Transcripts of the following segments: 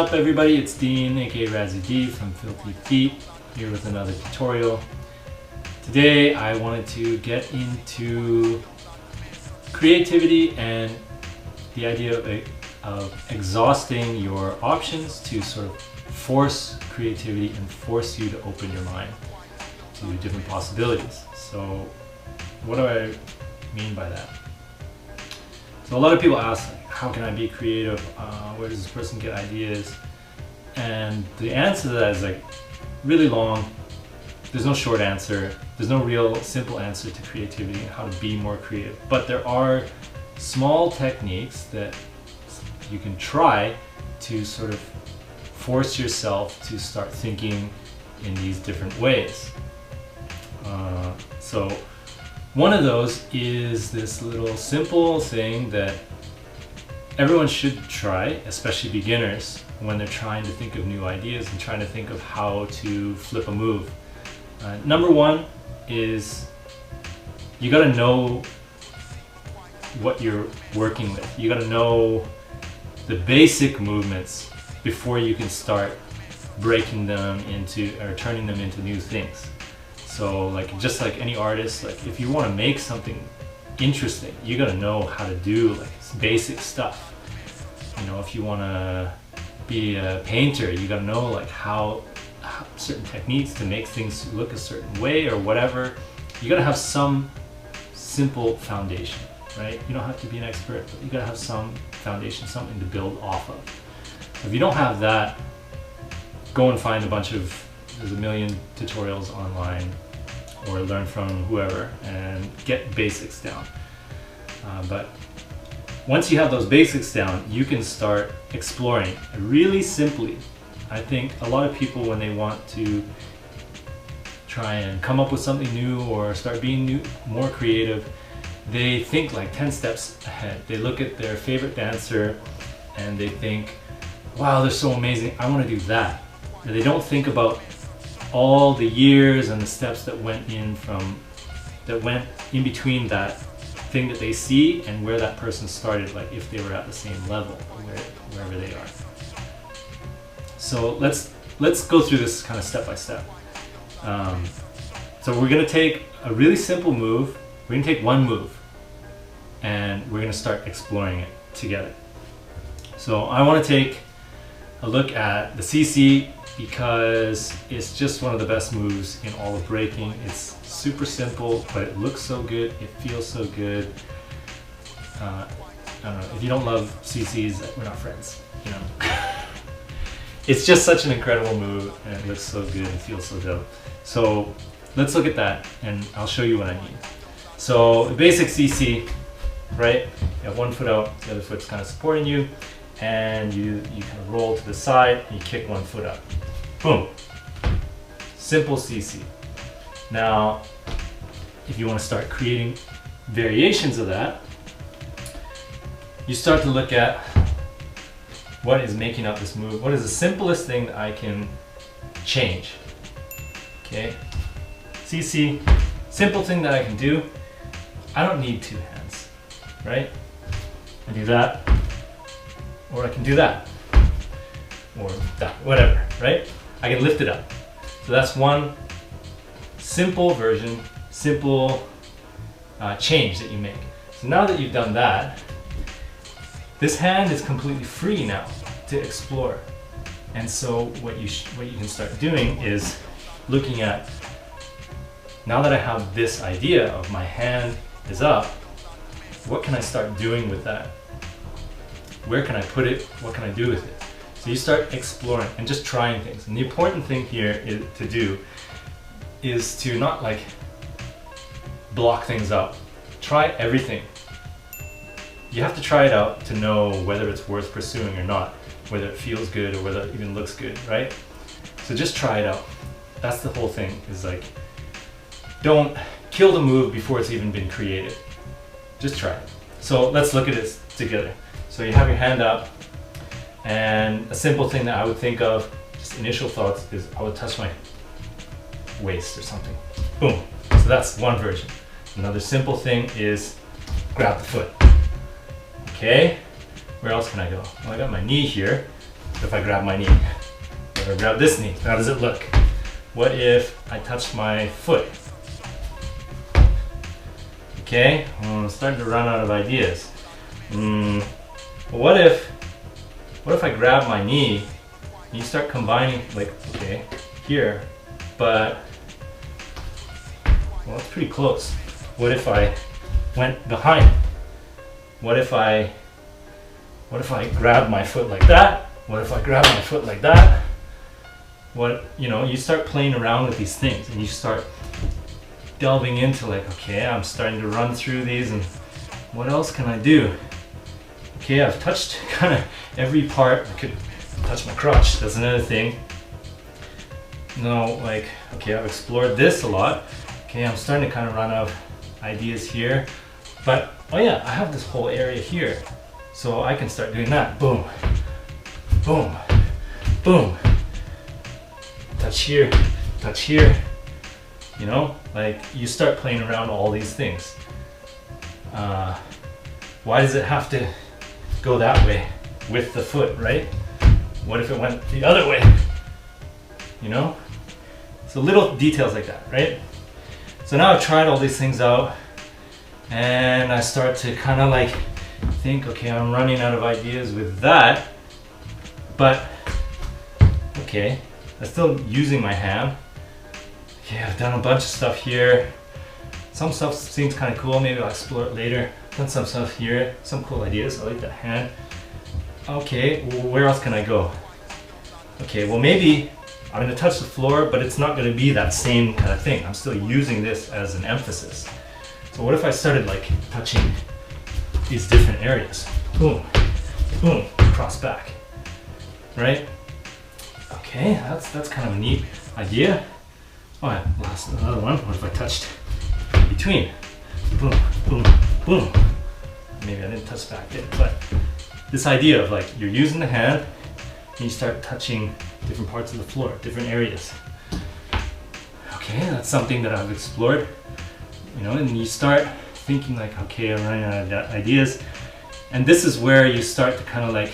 up everybody, it's Dean aka Razzy D from Filthee Feet, here with another tutorial. Today I wanted to get into creativity and the idea of exhausting your options to sort of force creativity and force you to open your mind to different possibilities. So what do I mean by that? So a lot of people ask, like, how can I be creative? Where does this person get ideas? And the answer to that is like really long. There's no short answer. There's no real simple answer to creativity and how to be more creative. But there are small techniques that you can try to sort of force yourself to start thinking in these different ways. So one of those is this little simple thing that everyone should try, especially beginners, when they're trying to think of new ideas and trying to think of how to flip a move. Number one is you gotta know what you're working with. You gotta know the basic movements before you can start breaking them into or turning them into new things. So like just like any artist, like if you want to make something interesting, you gotta know how to do like basic stuff. You know, if you want to be a painter, you gotta know like how certain techniques to make things look a certain way or whatever. You gotta have some simple foundation, right? You don't have to be an expert, but you gotta have some foundation, something to build off of. If you don't have that, go and find there's a million tutorials online, or learn from whoever and get basics down. But once you have those basics down, you can start exploring really simply. I think a lot of people, when they want to try and come up with something new or start being more creative, they think like 10 steps ahead. They look at their favorite dancer and they think, wow, they're so amazing, I want to do that. And they don't think about all the years and the steps that went in between that thing that they see and where that person started, like if they were at the same level or wherever they are. So let's go through this kind of step by step. So we're gonna take a really simple move. We're gonna take one move and we're gonna start exploring it together. So I want to take a look at the CC because it's just one of the best moves in all of breaking. It's super simple, but it looks so good, it feels so good. I don't know, if you don't love CCs, we're not friends, you know. It's just such an incredible move and it looks so good and feels so dope. So let's look at that and I'll show you what I mean. So the basic CC, right? You have one foot out, the other foot's kind of supporting you, and you kind of roll to the side and you kick one foot up. Boom. Simple CC. Now, if you want to start creating variations of that, you start to look at what is making up this move. What is the simplest thing that I can change? Okay. CC, simple thing that I can do. I don't need two hands, right? I do that, or I can do that, or that, whatever, right? I can lift it up. So that's one simple version, simple change that you make. So now that you've done that, this hand is completely free now to explore. And so what you can start doing is looking at, now that I have this idea of my hand is up, what can I start doing with that? Where can I put it? What can I do with it? So you start exploring and just trying things. And the important thing here is to not like block things up. Try everything. You have to try it out to know whether it's worth pursuing or not, whether it feels good or whether it even looks good, right? So just try it out. That's the whole thing, is like, don't kill the move before it's even been created. Just try it. So let's look at it together. So you have your hand up, and a simple thing that I would think of, just initial thoughts, is I would touch my waist or something. Boom. So that's one version. Another simple thing is grab the foot. Okay, where else can I go? Well, I got my knee here. if I grab my knee? If I grab this knee, how does it look? What if I touch my foot? Okay, I'm starting to run out of ideas. What if I grab my knee and you start combining, like, okay, here, but, well, it's pretty close. What if I went behind? What if I grab my foot like that? What if I grab my foot like that? What, you know, you start playing around with these things and you start delving into like, okay, I'm starting to run through these and what else can I do? Okay, I've touched kind of every part. I could touch my crotch, that's another thing. No, like, okay, I've explored this a lot. Okay, I'm starting to kind of run out of ideas here. But, oh yeah, I have this whole area here. So I can start doing that. Boom, boom, boom. Touch here, touch here. You know, like you start playing around all these things. Why does it have to go that way with the foot, right? What if it went the other way? You know? So little details like that, right? So now I've tried all these things out and I start to kind of like think, okay, I'm running out of ideas with that, but okay, I'm still using my hand. Okay, I've done a bunch of stuff here. Some stuff seems kind of cool, maybe I'll explore it later. Done some stuff here, some cool ideas, I like that hand. Okay, well, where else can I go? Okay, well maybe I'm gonna touch the floor, but it's not gonna be that same kind of thing. I'm still using this as an emphasis. So what if I started like touching these different areas? Boom, boom, cross back, right? Okay, that's kind of a neat idea. Oh yeah, last another one. What if I touched in between? Boom, boom, boom. Maybe I didn't touch back there, but this idea of like you're using the hand and you start touching different parts of the floor, different areas. Okay, that's something that I've explored, you know, and you start thinking like, okay, I'm running out of ideas. And this is where you start to kind of like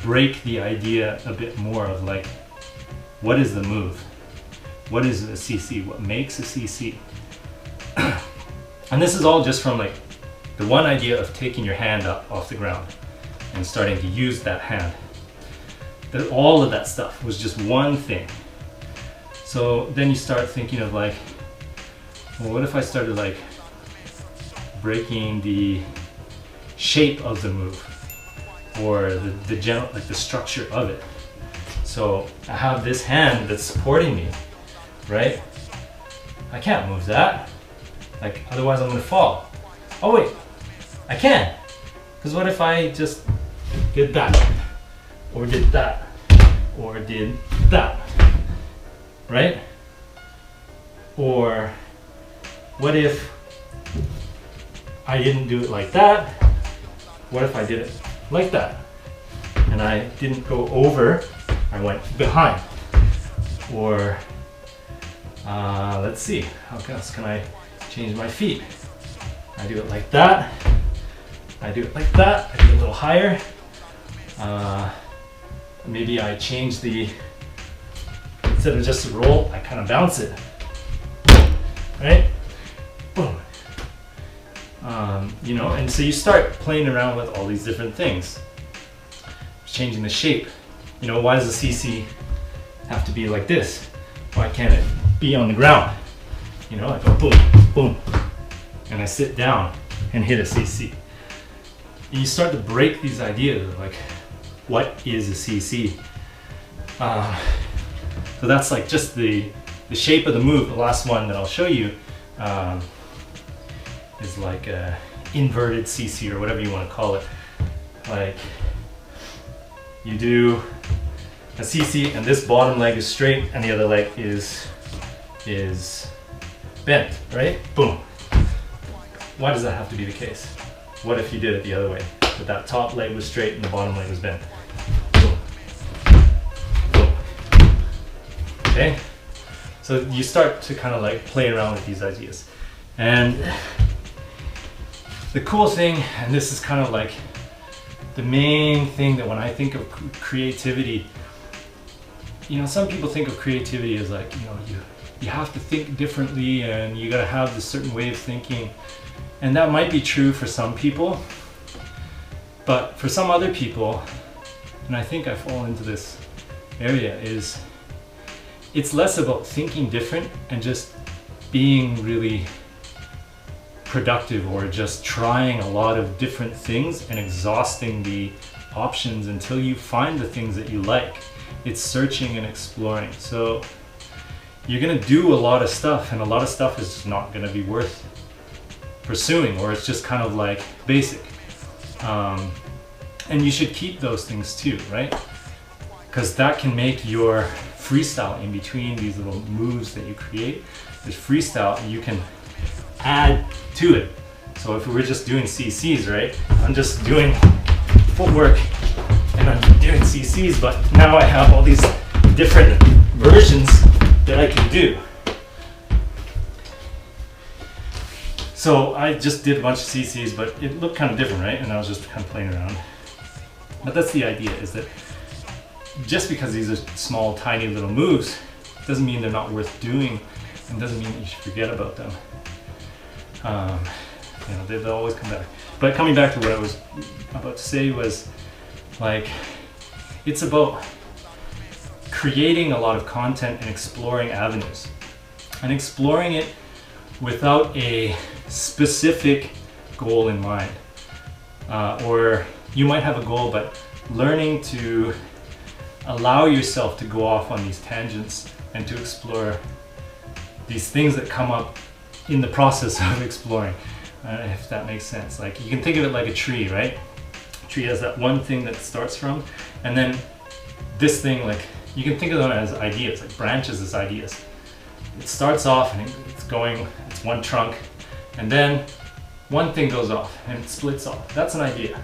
break the idea a bit more of like, what is the move? What is a CC? What makes a CC? And this is all just from like the one idea of taking your hand up off the ground and starting to use that hand. That all of that stuff was just one thing. So then you start thinking of like, well, what if I started like breaking the shape of the move or the general, like the structure of it. So I have this hand that's supporting me, right? I can't move that, like otherwise I'm gonna fall. Oh wait, I can, because what if I just did that, or did that, or did that, right? Or what if I didn't do it like that? What if I did it like that? And I didn't go over, I went behind. Or let's see, how else can I change my feet? I do it like that, I do it like that, I do it a little higher. Maybe I change the, instead of just a roll, I kind of bounce it, right? Boom. You know, and so you start playing around with all these different things. Changing the shape. You know, why does a CC have to be like this? Why can't it be on the ground? You know, I go boom, boom, and I sit down and hit a CC. And you start to break these ideas of like, what is a CC? So that's like just the shape of the move. The last one that I'll show you is like a inverted CC or whatever you want to call it. Like you do a CC and this bottom leg is straight and the other leg is bent, right? Boom. Why does that have to be the case? What if you did it the other way? That that top leg was straight and the bottom leg was bent. Boom. Boom. Okay? So you start to kind of like play around with these ideas. And the cool thing, and this is kind of like the main thing that when I think of creativity, you know, some people think of creativity as like, you know, you have to think differently and you got to have this certain way of thinking. And that might be true for some people, but for some other people, and I think I fall into this area, is it's less about thinking different and just being really productive, or just trying a lot of different things and exhausting the options until you find the things that you like. It's searching and exploring. So you're gonna do a lot of stuff, and a lot of stuff is not gonna be worth pursuing, or it's just kind of like basic. And you should keep those things too, right? Because that can make your freestyle in between these little moves that you create. This freestyle, you can add to it. So if we were just doing CCs, right? I'm just doing footwork and I'm doing CCs, but now I have all these different versions that I can do. So I just did a bunch of CCs, but it looked kind of different, right? And I was just kind of playing around. But that's the idea, is that just because these are small, tiny little moves doesn't mean they're not worth doing, and doesn't mean that you should forget about them. You know, they'll always come back. But coming back to what I was about to say was, like, it's about creating a lot of content and exploring avenues. And exploring it without a specific goal in mind. Or you might have a goal, but learning to allow yourself to go off on these tangents and to explore these things that come up in the process of exploring, if that makes sense. Like, you can think of it like a tree, right? A tree has that one thing that it starts from, and then this thing, like, you can think of them as ideas, like branches as ideas. It starts off and it's one trunk, and then one thing goes off and it splits off. That's an idea.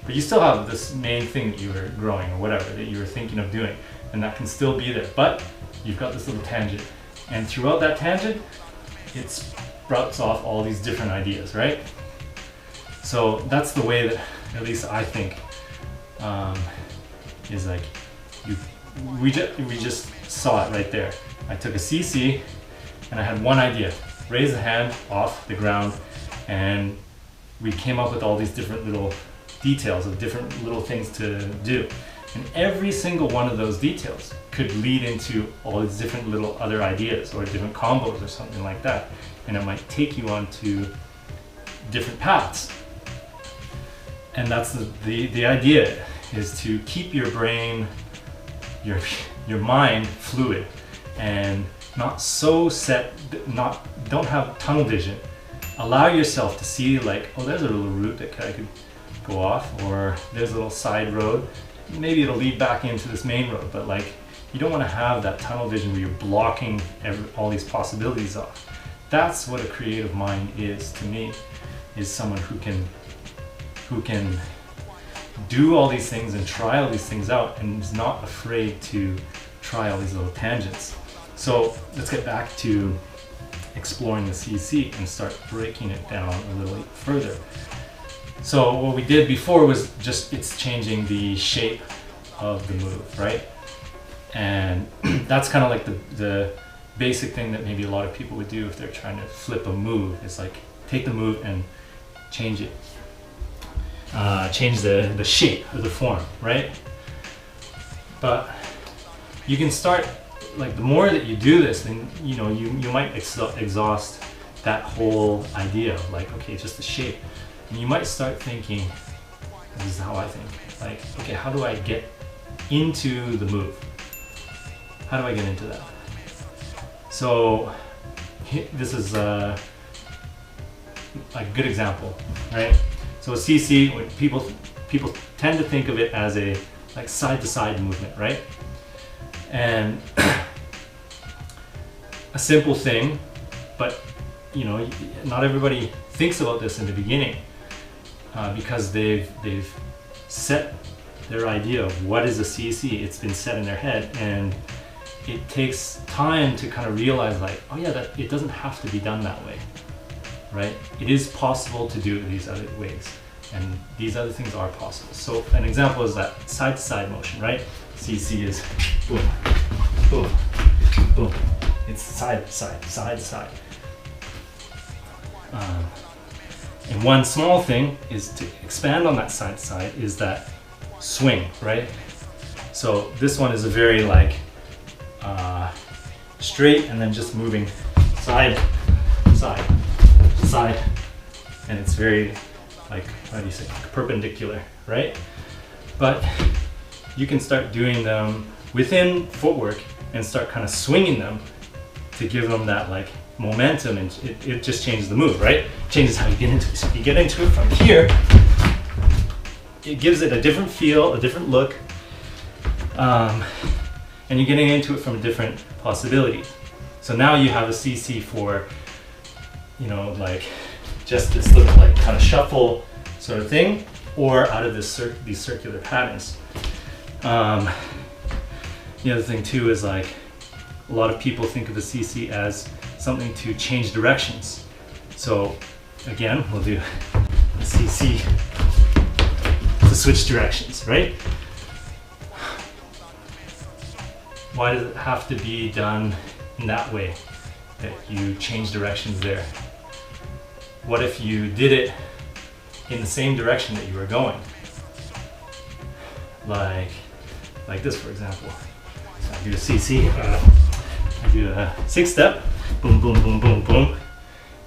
But you still have this main thing that you were growing, or whatever, that you were thinking of doing, and that can still be there. But you've got this little tangent, and throughout that tangent, it sprouts off all these different ideas, right? So that's the way that, at least I think, is like, we just saw it right there. I took a CC and I had one idea: raise the hand off the ground, and we came up with all these different little details of different little things to do. And every single one of those details could lead into all these different little other ideas, or different combos or something like that. And it might take you onto different paths. And that's the idea, is to keep your brain, your mind fluid, and not so set, don't have tunnel vision. Allow yourself to see, like, oh, there's a little route that I could go off, or there's a little side road. Maybe it'll lead back into this main road, but like, you don't want to have that tunnel vision where you're blocking all these possibilities off. That's what a creative mind is to me, is someone who can do all these things and try all these things out, and is not afraid to try all these little tangents. So let's get back to exploring the CC and start breaking it down a little further. So what we did before was just, it's changing the shape of the move, right? And that's kind of like the basic thing that maybe a lot of people would do if they're trying to flip a move. It's like, take the move and change it. Change the shape or the form, right? But you can start, like, the more that you do this, then you know you might exhaust that whole idea of, like, okay, just the shape. And you might start thinking, this is how I think, like, okay, how do I get into the move? How do I get into that? So this is a good example, right? So a CC, when people tend to think of it as a, like, side-to-side movement, right? And a simple thing, but you know, not everybody thinks about this in the beginning, because they've set their idea of what is a CC. It's been set in their head, and it takes time to kind of realize, like, oh yeah, that it doesn't have to be done that way, right? It is possible to do it these other ways. and these other things are possible. So an example is that side-to-side motion, right? CC is boom, boom, boom. It's side to side, side to side. And one small thing is to expand on that side to side is that swing, right? So this one is a very like straight and then just moving side, side, side, and it's very like, how do you say, perpendicular, right? But you can start doing them within footwork and start kind of swinging them to give them that like momentum, and it just changes the move, right? Changes how you get into it. So if you get into it from here, it gives it a different feel, a different look, and you're getting into it from a different possibility. So now you have a CC for, you know, like just this little like kind of shuffle sort of thing, or out of this these circular patterns. The other thing too is like a lot of people think of the CC as something to change directions. So again, we'll do a CC to switch directions, right? Why does it have to be done in that way, that you change directions there? What if you did it in the same direction that you were going? Like this, for example. So I do a CC, I do a 6-step, boom, boom, boom, boom, boom.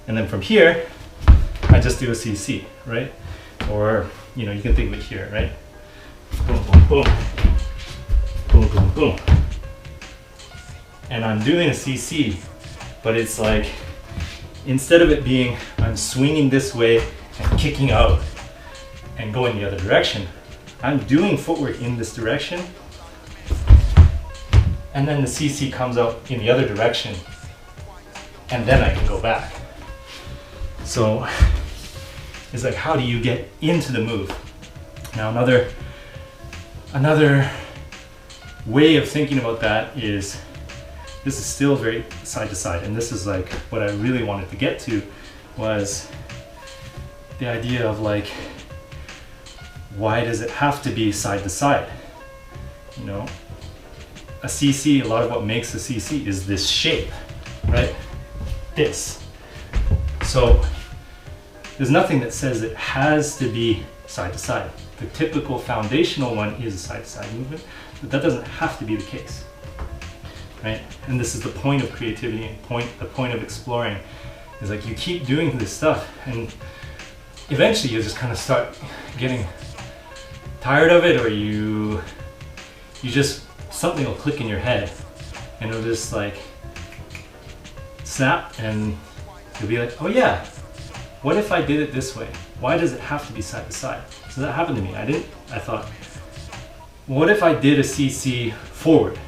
And then from here, I just do a CC, right? Or, you know, you can think of it here, right? Boom, boom, boom, boom, boom, boom. And I'm doing a CC, but it's like, instead of it being, I'm swinging this way and kicking out and going the other direction, I'm doing footwork in this direction, and then the CC comes out in the other direction, and then I can go back. So it's like, how do you get into the move? Now another way of thinking about that is, this is still very side to side, and this is like what I really wanted to get to, was the idea of like, why does it have to be side to side? You know, a CC, a lot of what makes a CC is this shape, right? This. So there's nothing that says it has to be side to side. The typical foundational one is a side to side movement, but that doesn't have to be the case, right? And this is the point of creativity and the point of exploring, is like you keep doing this stuff and eventually you just kind of start getting tired of it, or you just, something will click in your head and it'll just like snap, and you'll be like, oh yeah, what if I did it this way? Why does it have to be side to side? So that happened to me. I thought, what if I did a CC forward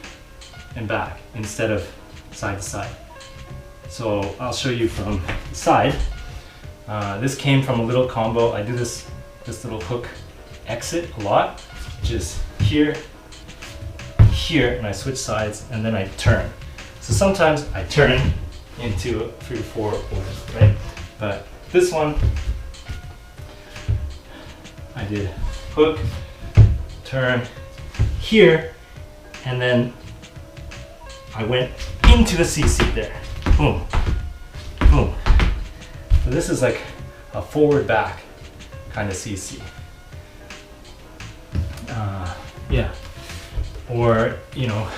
and back instead of side to side? So I'll show you from the side. This came from a little combo. I do this little hook exit a lot, which is here, here, and I switch sides, and then I turn. So sometimes I turn into a 3-4 order, right? But this one, I did hook, turn here, and then I went into the CC there. Boom, boom. So this is like a forward back kind of CC. Yeah. Or, you know,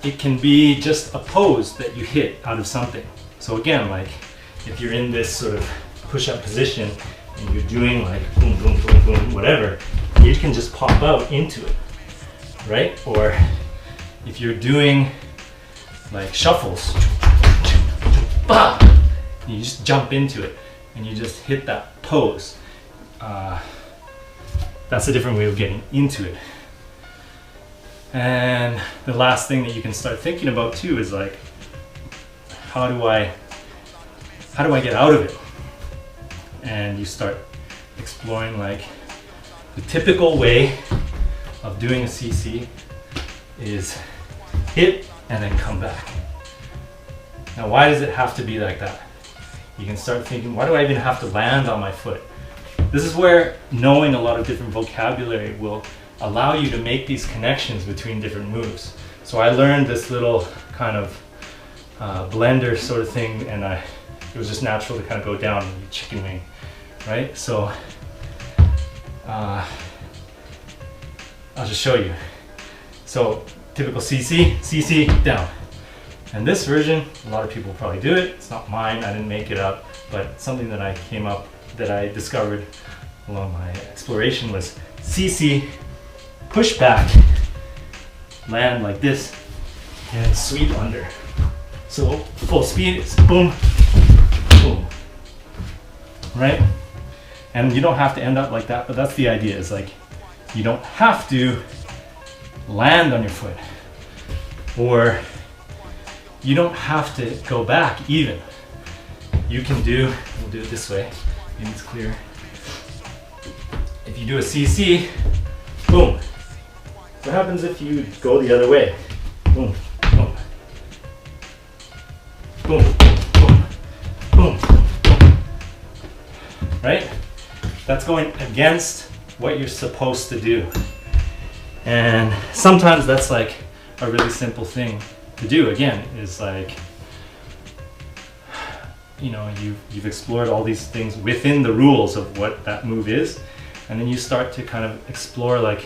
it can be just a pose that you hit out of something. So again, like if you're in this sort of push-up position and you're doing like boom, boom, boom, boom, whatever, you can just pop out into it, right? Or if you're doing like shuffles, you just jump into it and you just hit that pose. That's a different way of getting into it. And the last thing that you can start thinking about too is like, how do I get out of it? And you start exploring like the typical way of doing a CC is hit and then come back. Now, why does it have to be like that? You can start thinking, why do I even have to land on my foot? This is where knowing a lot of different vocabulary will allow you to make these connections between different moves. So I learned this little kind of blender sort of thing, and it was just natural to kind of go down chicken wing, right? So I'll just show you. So typical CC, down. And this version, a lot of people probably do it. It's not mine, I didn't make it up, but something that I discovered along my exploration was CC, push back, land like this, and sweep under. So full speed is boom, boom, right? And you don't have to end up like that, but that's the idea, is like, you don't have to land on your foot, or you don't have to go back even. You can we'll do it this way, maybe it's clear. If you do a CC, boom. What happens if you go the other way? Boom, boom, boom, boom, boom, boom. Right? That's going against what you're supposed to do. And sometimes that's like a really simple thing to do. Again, is like, you know, you've explored all these things within the rules of what that move is, and then you start to kind of explore like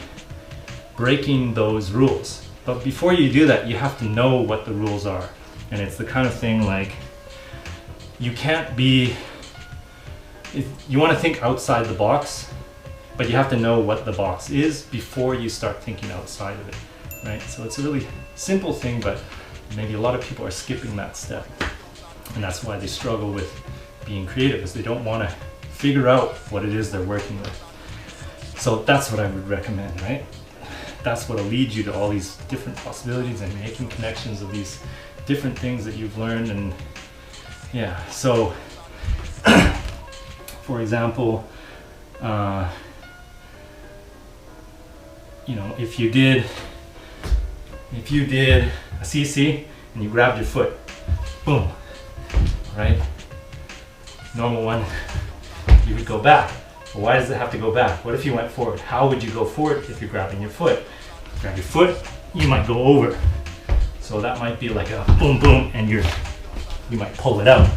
breaking those rules. But before you do that, you have to know what the rules are. And it's the kind of thing like, you can't be, you want to think outside the box, but you have to know what the box is before you start thinking outside of it, right? So it's a really simple thing, but maybe a lot of people are skipping that step. And that's why they struggle with being creative, is they don't want to figure out what it is they're working with. So that's what I would recommend, right? That's what will lead you to all these different possibilities and making connections of these different things that you've learned. And yeah, so for example, you know, if you did a CC and you grabbed your foot, boom, right? Normal one, you would go back. But why does it have to go back? What if you went forward? How would you go forward if you're grabbing your foot? Grab your foot, you might go over. So that might be like a boom, boom, and you might pull it out,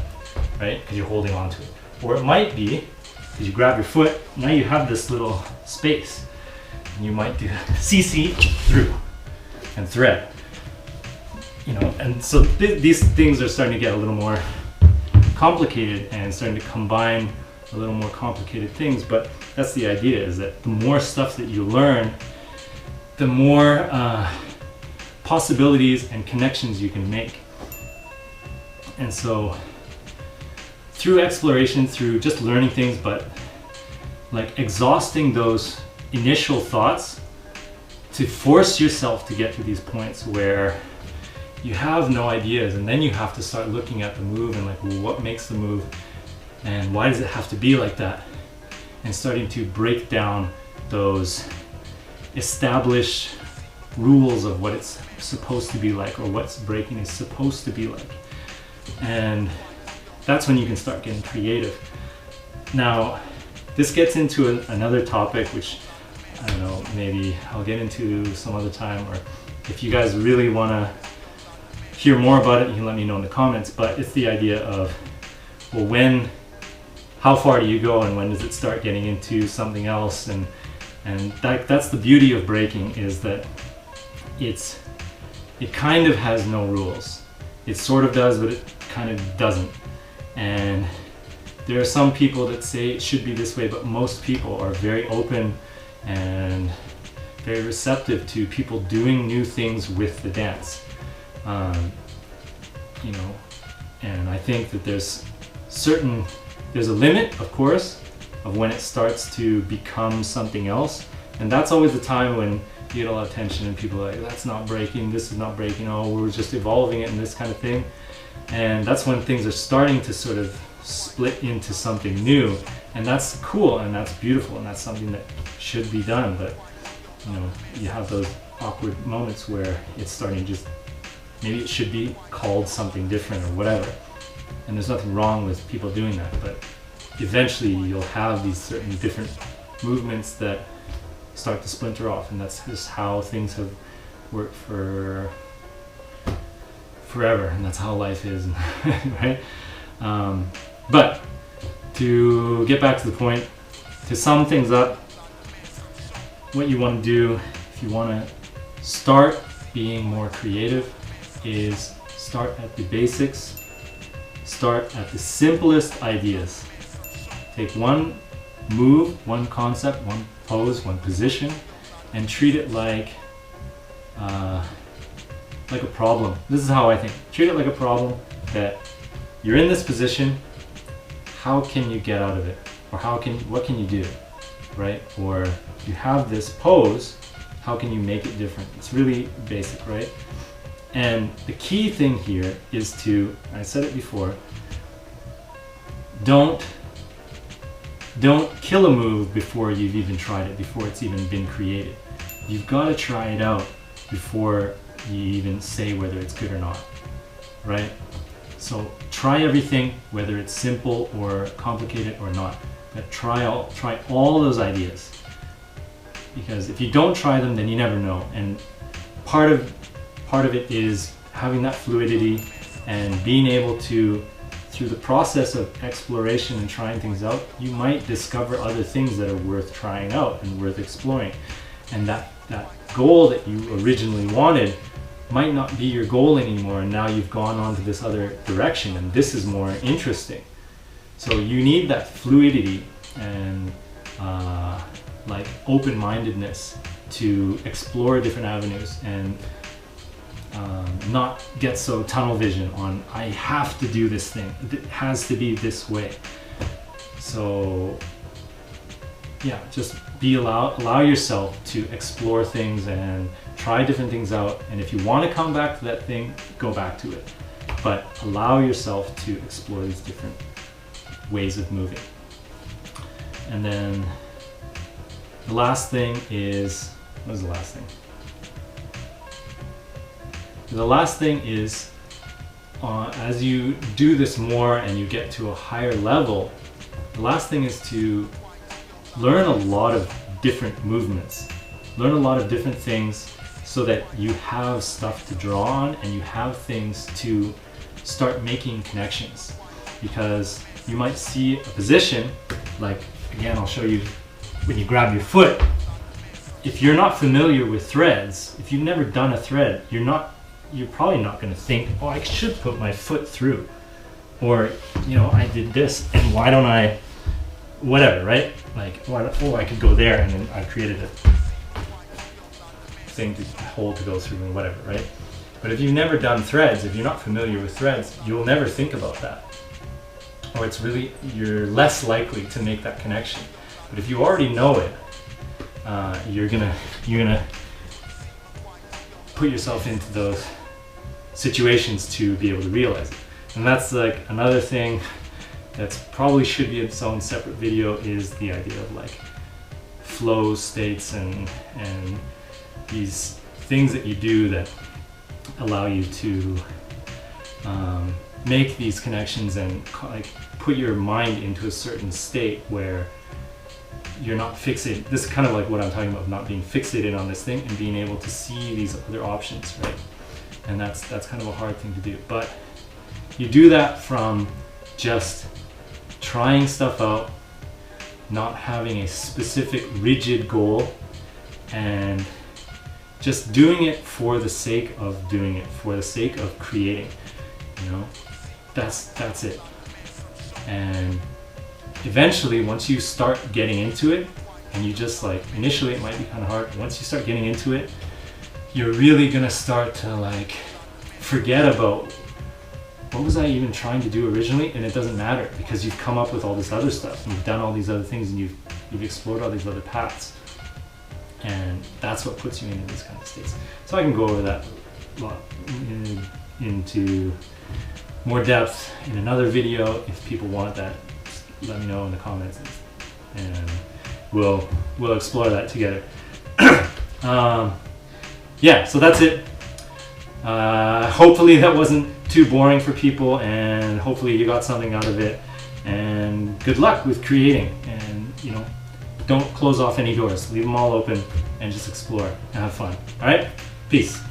right? Because you're holding on to it. Or it might be, because you grab your foot, now you have this little space. And you might do CC through and thread. You know, and so these things are starting to get a little more complicated and starting to combine a little more complicated things, but that's the idea, is that the more stuff that you learn, the more possibilities and connections you can make. And so through exploration, through just learning things, but like exhausting those initial thoughts to force yourself to get to these points where you have no ideas, and then you have to start looking at the move and like, well, what makes the move and why does it have to be like that, and starting to break down those established rules of what it's supposed to be like, or what's breaking is supposed to be like. And that's when you can start getting creative. Now this gets into another topic, which I don't know, maybe I'll get into some other time, or if you guys really want to hear more about it, you can let me know in the comments. But it's the idea of, well, how far do you go, and when does it start getting into something else? And that's the beauty of breaking, is that it kind of has no rules. It sort of does, but it kind of doesn't. And there are some people that say it should be this way, but most people are very open and very receptive to people doing new things with the dance. You know, and I think that there's a limit, of course, of when it starts to become something else. And that's always the time when you get a lot of tension and people are like, that's not breaking, this is not breaking, oh, we're just evolving it and this kind of thing. And that's when things are starting to sort of split into something new. And that's cool and that's beautiful and that's something that should be done. But, you know, you have those awkward moments where it's starting to just, maybe it should be called something different or whatever. And there's nothing wrong with people doing that, but eventually you'll have these certain different movements that start to splinter off, and that's just how things have worked for forever, and that's how life is. Right? But to get back to the point, to sum things up, what you want to do if you want to start being more creative is start at the basics, start at the simplest ideas. Take one move, one concept, one pose, one position, and treat it like a problem. This is how I think. Treat it like a problem, that you're in this position, how can you get out of it? Or what can you do, right? Or you have this pose, how can you make it different? It's really basic, right? And the key thing here is to, I said it before, don't kill a move before you've even tried it, before it's even been created. You've got to try it out before you even say whether it's good or not, right? So try everything, whether it's simple or complicated or not, but try all those ideas. Because if you don't try them, then you never know. And part of it is having that fluidity and being able to, through the process of exploration and trying things out, you might discover other things that are worth trying out and worth exploring. And that goal that you originally wanted might not be your goal anymore, and now you've gone on to this other direction, and this is more interesting. So you need that fluidity and like open-mindedness to explore different avenues, and not get so tunnel vision on, I have to do this thing, it has to be this way. So yeah, just allow yourself to explore things and try different things out, and if you want to come back to that thing, go back to it, but allow yourself to explore these different ways of moving. And then the last thing is, what was the last thing? The last thing is, as you do this more and you get to a higher level, the last thing is to learn a lot of different movements, learn a lot of different things, so that you have stuff to draw on and you have things to start making connections. Because you might see a position, like again, I'll show you when you grab your foot. If you're not familiar with threads, if you've never done a thread, you're probably not going to think, oh, I should put my foot through, or I did this, and why don't I, whatever, right? Like, oh, I could go there, and then I've created a thing to hold to go through and whatever, right? But if you've never done threads, if you're not familiar with threads, you'll never think about that, or you're less likely to make that connection. But if you already know it, you're gonna put yourself into those situations to be able to realize it. And that's like another thing that's probably should be its own separate video, is the idea of like flow states and these things that you do that allow you to make these connections and like put your mind into a certain state where you're not fixated. This is kind of like what I'm talking about, not being fixated on this thing and being able to see these other options, right? And that's kind of a hard thing to do. But you do that from just trying stuff out, not having a specific rigid goal, and just doing it for the sake of doing it, for the sake of creating. That's it. And eventually, once you start getting into it, and you just like, initially it might be kind of hard, once you start getting into it, you're really gonna start to like forget about what was I even trying to do originally, and it doesn't matter because you've come up with all this other stuff, and you've done all these other things, and you've explored all these other paths, and that's what puts you into these kind of states. So I can go over that a lot into more depth in another video. If people want that, just let me know in the comments, and we'll explore that together. Yeah, so that's it. Hopefully that wasn't too boring for people, and hopefully you got something out of it. And good luck with creating, and you know, don't close off any doors. Leave them all open and just explore and have fun. All right? Peace.